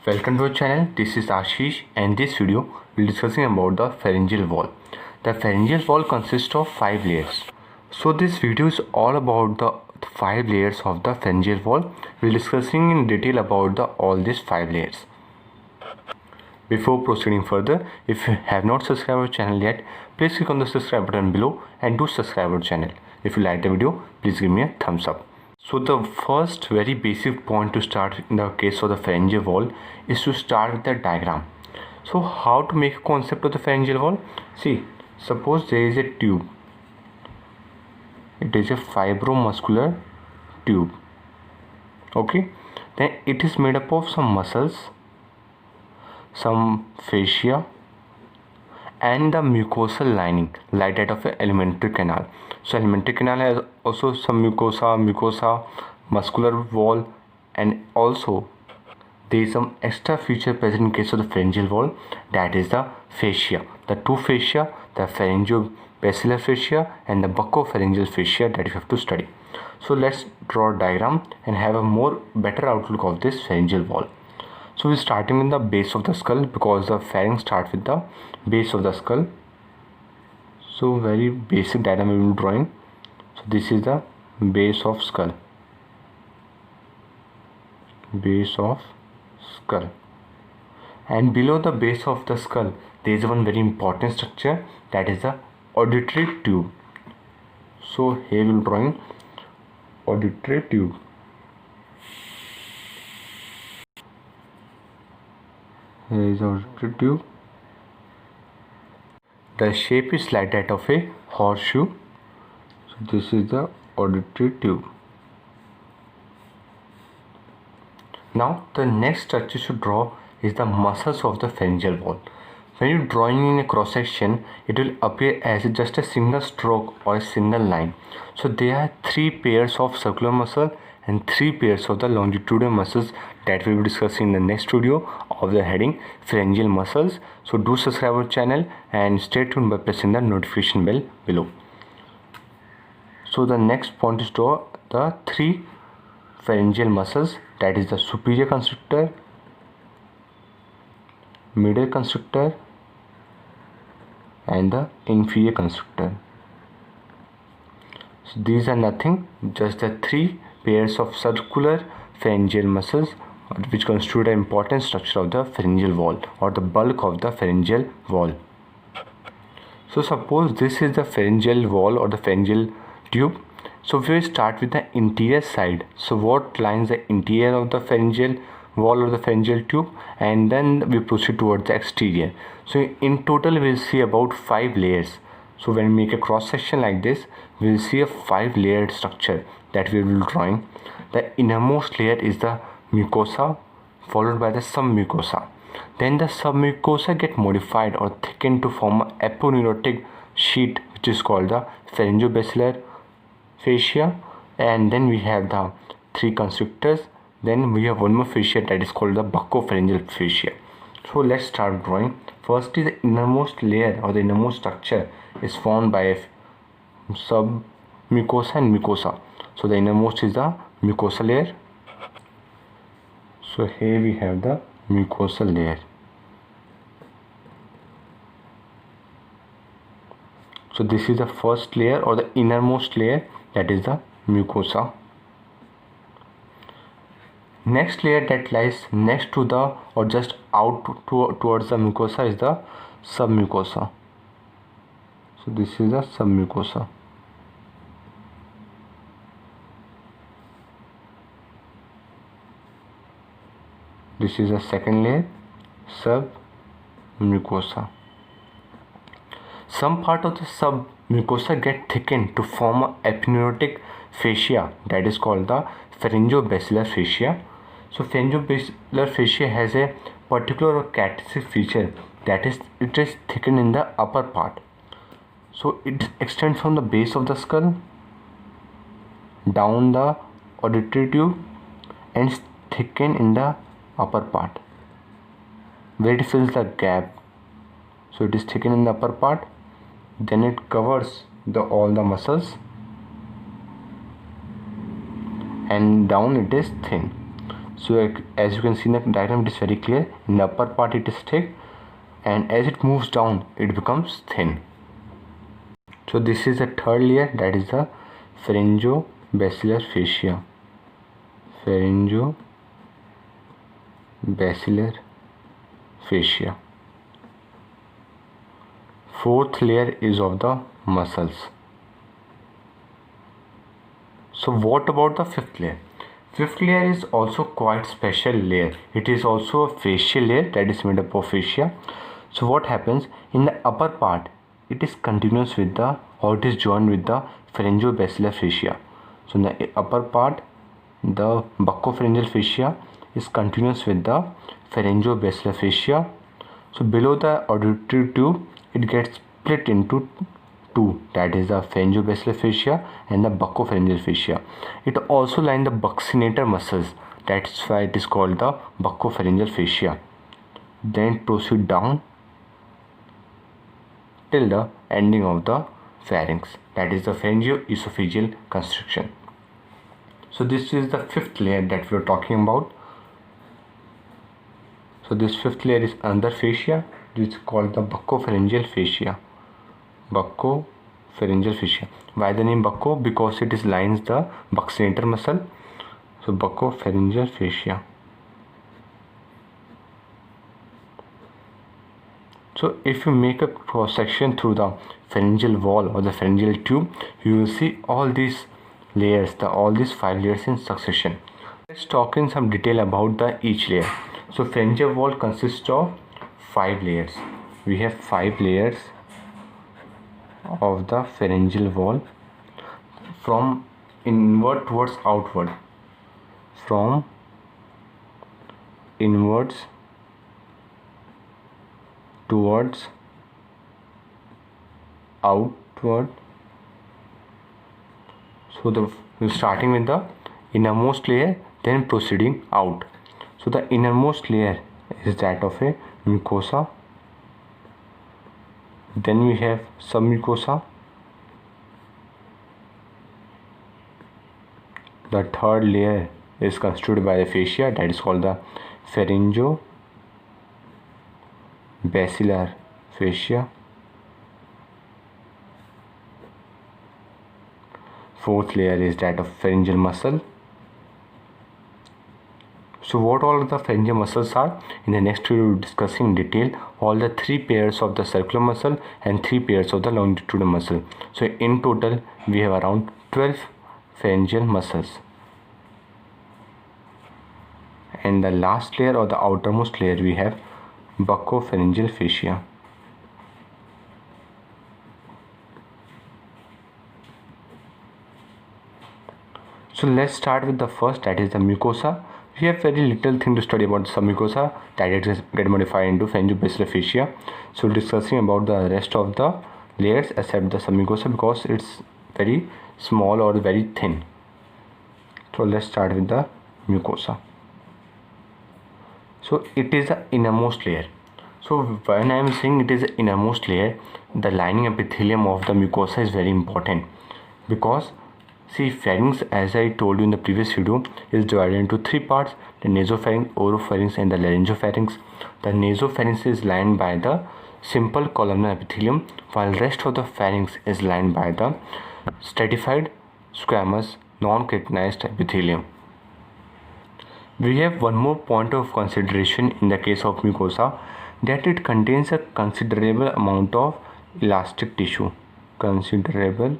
Welcome to our channel. This is Ashish, and this video will be discussing about the pharyngeal wall. The pharyngeal wall consists of 5 layers. So this video is all about the 5 layers of the pharyngeal wall. We'll be discussing in detail about all these 5 layers. Before proceeding further, if you have not subscribed our channel yet, please click on the subscribe button below and do subscribe our channel. If you like the video, please give me a thumbs up. So the first very basic point to start in the case of the pharyngeal wall is to start with the diagram. So how to make a concept of the pharyngeal wall? See, suppose there is a tube. It is a fibromuscular tube. Okay, then it is made up of some muscles, some fascia, and the mucosal lining like that of an alimentary canal. So alimentary canal has also some mucosa, muscular wall, and also there is some extra feature present in case of the pharyngeal wall, that is the fascia. The two fascia, the pharyngobasilar fascia and the buccopharyngeal fascia, that you have to study. So let's draw a diagram and have a more better outlook of this pharyngeal wall. So we're starting with the base of the skull because the pharynx starts with the base of the skull. So very basic diagram we will be drawing. So this is the base of skull. Base of skull. And below the base of the skull there is one very important structure, that is the auditory tube. So here we will be drawing auditory tube. Here is auditory tube. The shape is like that of a horseshoe. So this is the auditory tube. Now the next structure to draw is the muscles of the pharyngeal wall. When you drawing in a cross section, it will appear as just a single stroke or a single line. So there are 3 pairs of circular muscle and 3 pairs of the longitudinal muscles that we will be discussing in the next video of the heading pharyngeal muscles. So do subscribe our channel and stay tuned by pressing the notification bell below. So the next point is to draw the 3 pharyngeal muscles, that is the superior constrictor, middle constrictor and the inferior constrictor. So these are nothing, just the 3 pairs of circular pharyngeal muscles which constitute an important structure of the pharyngeal wall or the bulk of the pharyngeal wall. So suppose this is the pharyngeal wall or the pharyngeal tube. So we will start with the interior side. So what lines the interior of the pharyngeal wall or the pharyngeal tube, and then we proceed towards the exterior. So in total we will see about 5 layers. So when we make a cross section like this, we will see a 5 layered structure that we will be drawing. The innermost layer is the mucosa, followed by the submucosa. Then the submucosa get modified or thickened to form an aponeurotic sheet which is called the pharyngobasilar fascia, and then we have the 3 constrictors. Then we have one more fascia that is called the buccopharyngeal fascia. So let's start drawing. First is the innermost layer or the innermost structure is formed by a submucosa and mucosa. So the innermost is the mucosa layer. So here we have the mucosal layer. So this is the first layer or the innermost layer, that is the mucosa. Next layer that lies next to the or just out towards the mucosa is the submucosa. So this is the submucosa. This is the second layer, submucosa. Some part of the submucosa get thickened to form an aponeurotic fascia that is called the pharyngobasilar fascia. So pharyngobasilar fascia has a particular characteristic feature, that is it is thickened in the upper part. So it extends from the base of the skull down the auditory tube and thickened in the upper part where it fills the gap. So it is thickened in the upper part, then it covers all the muscles and down it is thin. So as you can see in the diagram, it is very clear. In the upper part it is thick, and as it moves down it becomes thin. So this is the third layer, that is the pharyngobasilar fascia. Pharyngobasilar fascia. Fourth layer is of the muscles. So what about the fifth layer? Fifth layer is also quite special layer. It is also a fascial layer that is made up of fascia. So what happens in the upper part? It is continuous with the, or it is joined with the pharyngobasilar fascia. So in the upper part, the buccopharyngeal fascia is continuous with the pharyngobasilar fascia. So below the auditory tube, it gets split into two, that is the pharyngobasilar fascia and the buccopharyngeal fascia. It also lines the buccinator muscles, that's why it is called the buccopharyngeal fascia. Then proceed down till the ending of the pharynx, that is the pharyngoesophageal constriction. So this is the fifth layer that we are talking about. So this fifth layer is another fascia, which is called the buccopharyngeal fascia. Buccopharyngeal fascia. Why the name bucco? Because it is lines the buccinator muscle. So buccopharyngeal fascia. So if you make a cross section through the pharyngeal wall or the pharyngeal tube, you will see all these layers, all these 5 layers in succession. Let's talk in some detail about each layer. So pharyngeal wall consists of 5 layers. We have 5 layers of the pharyngeal wall, from inward towards outward. From inwards towards outward. So we're starting with the innermost layer, then proceeding out. So the innermost layer is that of a mucosa. Then we have submucosa. The third layer is constituted by the fascia, that is called the pharyngobasilar fascia. Fourth layer is that of pharyngeal muscle. So what all the pharyngeal muscles are? In the next video we will be discussing in detail all the 3 pairs of the circular muscle and 3 pairs of the longitudinal muscle. So in total we have around 12 pharyngeal muscles. And the last layer, or the outermost layer, we have buccopharyngeal fascia. So let's start with the first, that is the mucosa. We have very little thing to study about the submucosa, that it is get modified into pharyngobasilar fascia. So discussing about the rest of the layers except the submucosa, because it's very small or very thin. So let's start with the mucosa. So it is the innermost layer. So when I am saying it is the innermost layer, the lining epithelium of the mucosa is very important, because see, pharynx, as I told you in the previous video, is divided into 3 parts: the nasopharynx, oropharynx and the laryngopharynx. The nasopharynx is lined by the simple columnar epithelium, while rest of the pharynx is lined by the stratified squamous non-keratinized epithelium. We have one more point of consideration in the case of mucosa, that it contains a considerable amount of elastic tissue. Considerable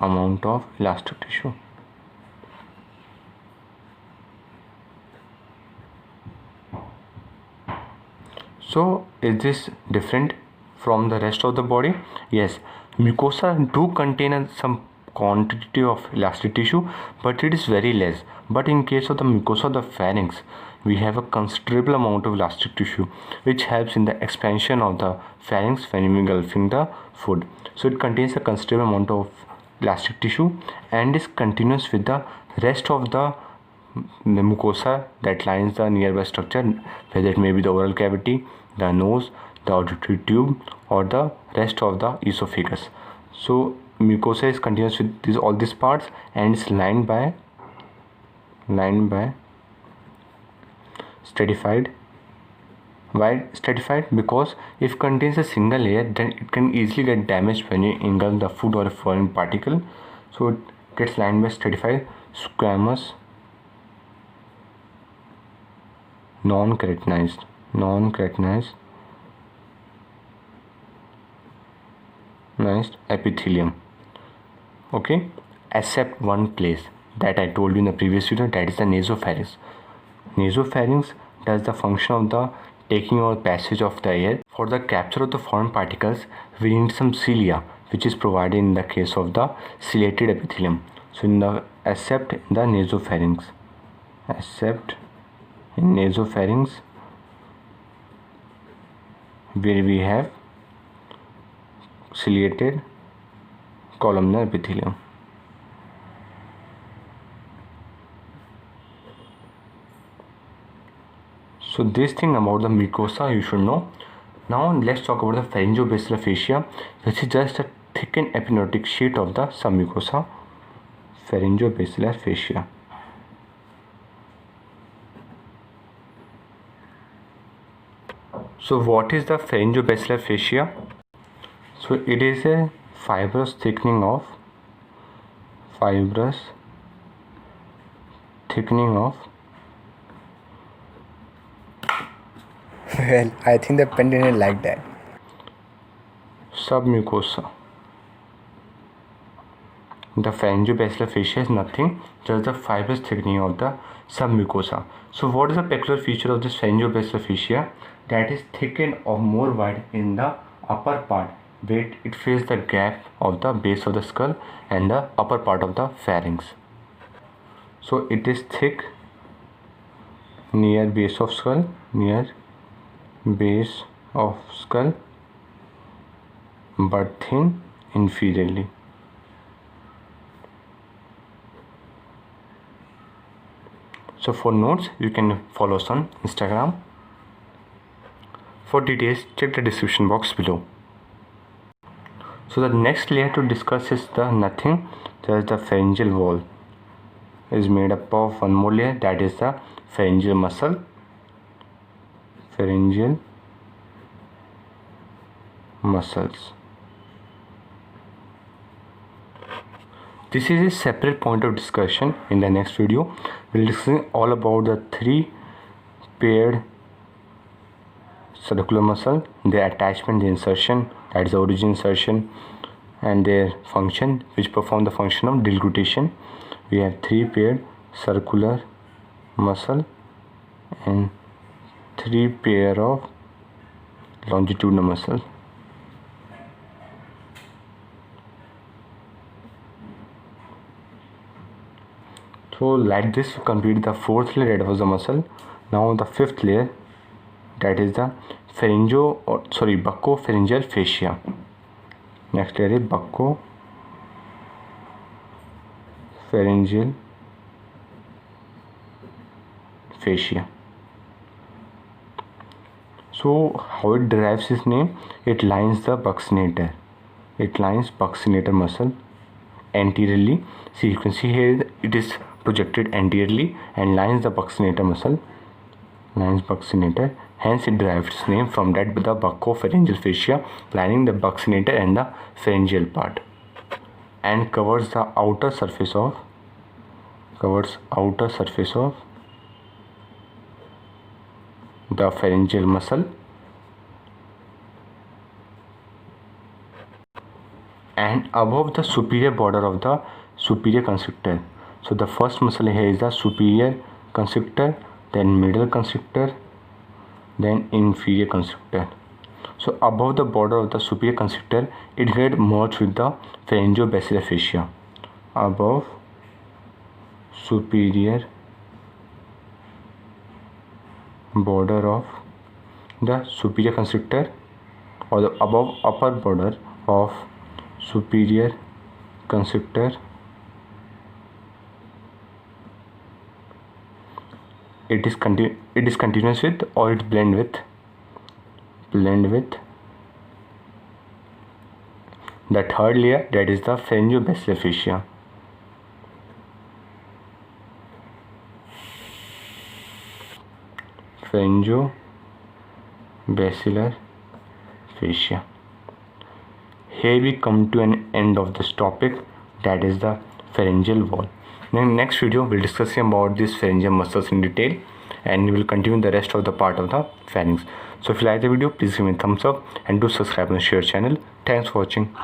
amount of elastic tissue. So is this different from the rest of the body? Yes, mucosa do contain some quantity of elastic tissue, but it is very less. But in case of the mucosa of the pharynx, we have a considerable amount of elastic tissue, which helps in the expansion of the pharynx when engulfing the food. So it contains a considerable amount of elastic tissue and is continuous with the rest of the mucosa that lines the nearby structure, whether it may be the oral cavity, the nose, the auditory tube, or the rest of the esophagus. So mucosa is continuous with all these parts and is lined by stratified. Why stratified? Because if contains a single layer, then it can easily get damaged when you engulf the food or a foreign particle. So it gets lined by stratified. Squamous, non-keratinized epithelium. Okay, except one place that I told you in the previous video, that is the nasopharynx. Nasopharynx does the function of the taking or passage of the air. For the capture of the foreign particles, we need some cilia, which is provided in the case of the ciliated epithelium. So in the except in the nasopharynx, where we have ciliated columnar epithelium. So this thing about the mucosa you should know. Now let's talk about the pharyngobasilar fascia, which is just a thickened epidermotic sheet of the submucosa. Pharyngobasilar fascia. So what is the pharyngobasilar fascia? So it is a fibrous thickening of well, I think the pen didn't like that. Submucosa. The pharyngobasilar fascia is nothing, just the fibrous thickening of the submucosa. So what is the peculiar feature of this pharyngobasilar fascia? That is thickened or more wide in the upper part, where it fills the gap of the base of the skull and the upper part of the pharynx. So it is thick near base of skull, but thin inferiorly. So for notes, you can follow us on Instagram. For details, check the description box below. So the next layer to discuss is the nothing, that is the pharyngeal wall. It is made up of one more layer, that is the pharyngeal muscle. Pharyngeal muscles. This is a separate point of discussion. In the next video, we'll discuss all about the three paired circular muscle, their attachment, the insertion, that is the origin insertion, and their function, which perform the function of deglutition. We have three paired circular muscle and three pair of longitudinal muscle. So like this, we complete the fourth layer, that was the muscle. Now the fifth layer, that is the buccopharyngeal fascia. Next layer is buccopharyngeal fascia. So how it derives its name? It lines the buccinator. It lines buccinator muscle anteriorly. See, you can see here it is projected anteriorly and lines the buccinator muscle. Hence it derives its name from that, the buccopharyngeal fascia lining the buccinator and the pharyngeal part, and covers the outer surface of the pharyngeal muscle and above the superior border of the superior constrictor. So the first muscle here is the superior constrictor, then middle constrictor, then inferior constrictor. So above the border of the superior constrictor, it gets merged with the pharyngobasilar fascia. Above superior border of the superior constrictor, or the above upper border of superior constrictor, it is continuous with, or it blend with the third layer, that is the pharyngobasilar fascia. Pharyngobasilar fascia. Here we come to an end of this topic, that is the pharyngeal wall. In the next video, we'll discuss about these pharyngeal muscles in detail, and we will continue the rest of the part of the pharynx. So if you like the video, please give me a thumbs up and do subscribe and share channel. Thanks for watching.